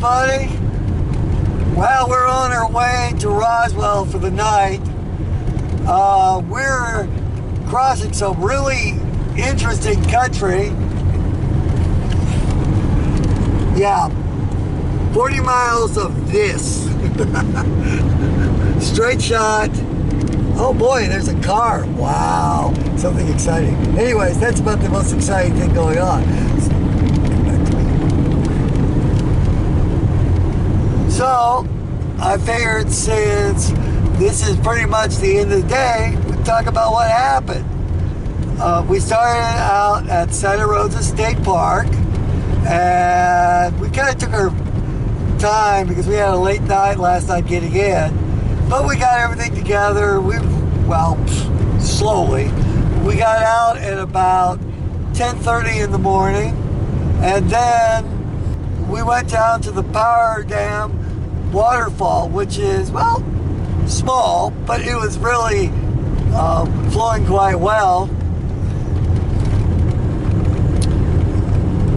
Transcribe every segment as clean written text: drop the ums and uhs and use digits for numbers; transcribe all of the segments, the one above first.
everybody. Well, we're on our way to Roswell for the night. We're crossing some really interesting country. Yeah, 40 miles of this. Straight shot. Oh boy, there's a car. Wow, something exciting. Anyways, that's about the most exciting thing going on. So, I figured since this is pretty much the end of the day, we'd talk about what happened. We started out at Santa Rosa State Park, and we kind of took our time because we had a late night last night getting in, but we got everything together. Slowly. We got out at about 10:30 in the morning, and then we went down to the Power Dam waterfall, which is, well, small, but it was really flowing quite well.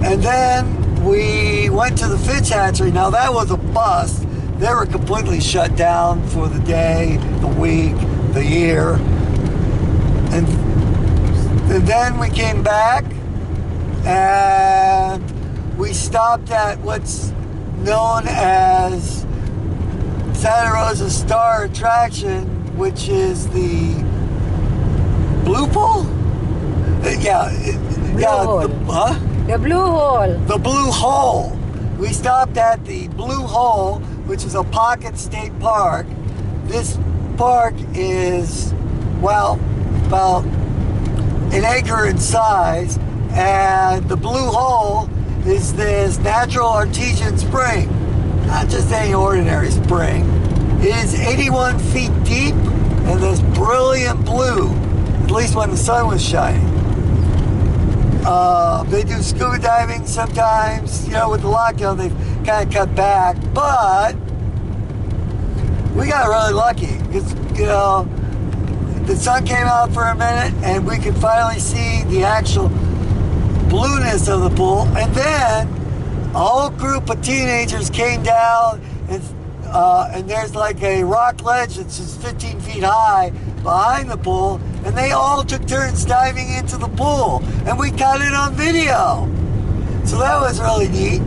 And then we went to the Fitch Hatchery. Now that was a bust. They were completely shut down for the day, the week, the year. And then we came back and we stopped at what's known as Santa Rosa Star Attraction, which is the Blue Hole? The Blue Hole. The Blue Hole. We stopped at the Blue Hole, which is a pocket state park. This park is, well, about an acre in size, and the Blue Hole is this natural artesian spring. Not just any ordinary spring. It is 81 feet deep and this brilliant blue, at least when the sun was shining. They do scuba diving sometimes. You know, with the lockdown, they've kind of cut back, but we got really lucky because, you know, the sun came out for a minute and we could finally see the actual blueness of the pool, and then a whole group of teenagers came down, and there's like a rock ledge that's just 15 feet high behind the pool, and they all took turns diving into the pool, and we caught it on video. So that was really neat.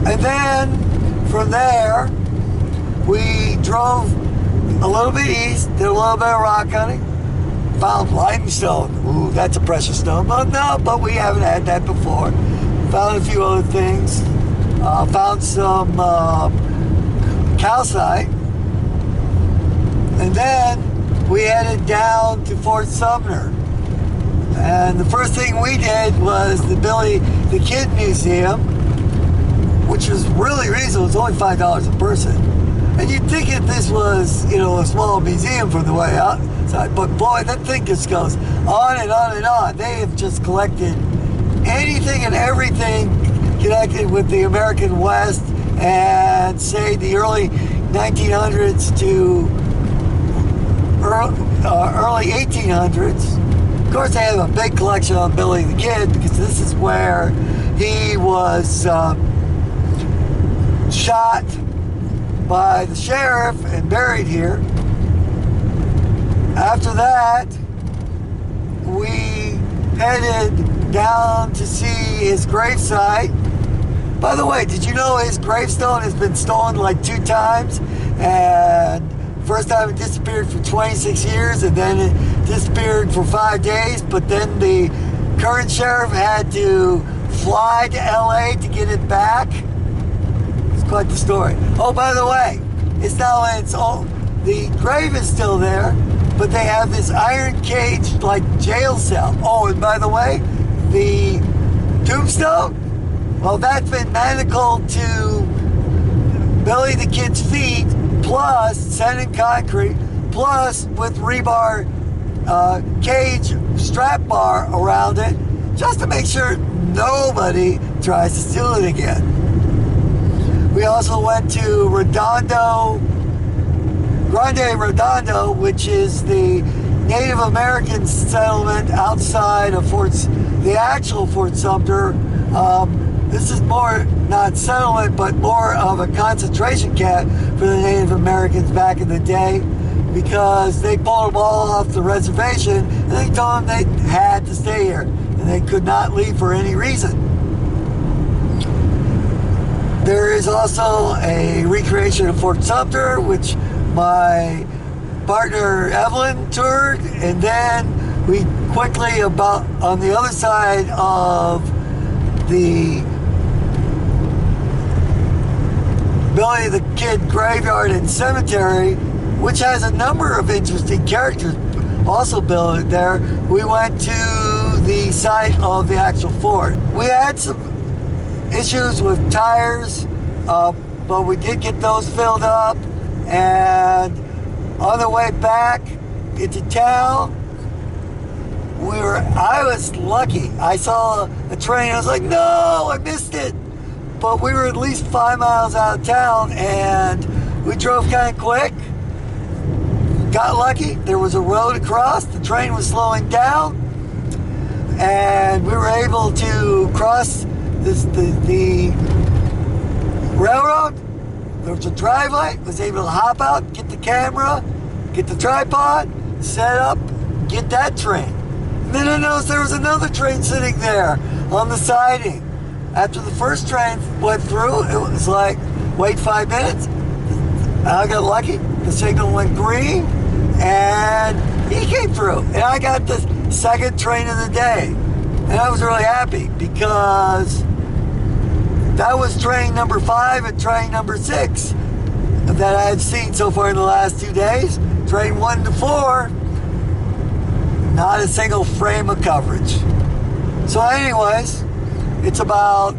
And then from there, we drove a little bit east, did a little bit of rock hunting, found limestone. Ooh, that's a precious stone. But we haven't had that before. Found a few other things. Found some calcite. And then we headed down to Fort Sumner. And the first thing we did was the Billy the Kid Museum, which was really reasonable. It's only $5 a person. And you'd think that this was, you know, a small museum from the way outside, but boy, that thing just goes on and on and on. They have just collected anything and everything connected with the American West and, say, the early 1900s to early 1800s. Of course, they have a big collection on Billy the Kid because this is where he was shot by the sheriff and buried here. After that, we headed down to see his gravesite. By the way, did you know his gravestone has been stolen like 2 times? And first time it disappeared for 26 years, and then it disappeared for 5 days, but then the current sheriff had to fly to LA to get it back. Quite the story. Oh, by the way, it's the grave is still there, but they have this iron cage like jail cell. Oh, and by the way, the tombstone, well, that's been manacled to Billy the Kid's feet, plus set in concrete, plus with rebar cage strap bar around it, just to make sure nobody tries to steal it again. We also went to Redondo, Grande Redondo, which is the Native American settlement outside of the actual Fort Sumter. This is more not settlement, but more of a concentration camp for the Native Americans back in the day, because they pulled them all off the reservation and they told them they had to stay here and they could not leave for any reason. There is also a recreation of Fort Sumter, which my partner Evelyn toured, and then we quickly, about on the other side of the Billy the Kid Graveyard and Cemetery, which has a number of interesting characters also built there, we went to the site of the actual fort. We had some issues with tires, but we did get those filled up, and on the way back into town, I was lucky. I saw a train. I was like, no, I missed it. But we were at least 5 miles out of town, and we drove kind of quick. Got lucky. There was a road across. The train was slowing down, and we were able to cross the railroad. There was a driveway. Was able to hop out, get the camera, get the tripod, set up, get that train. And then I noticed there was another train sitting there on the siding. After the first train went through, it was like, wait 5 minutes. I got lucky. The signal went green, and he came through. And I got the second train of the day. And I was really happy because that was train number 5 and train number 6 that I had seen so far in the last 2 days. Train 1 to 4, not a single frame of coverage. So anyways, it's about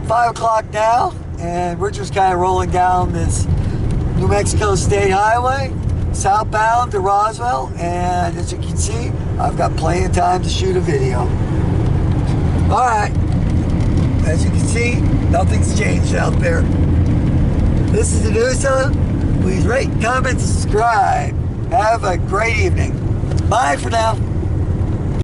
5 o'clock now, and we're just kind of rolling down this New Mexico State Highway, southbound to Roswell, and as you can see, I've got plenty of time to shoot a video. Alright, as you can see, nothing's changed out there. This is Anusa. Please rate, comment, subscribe. Have a great evening. Bye for now.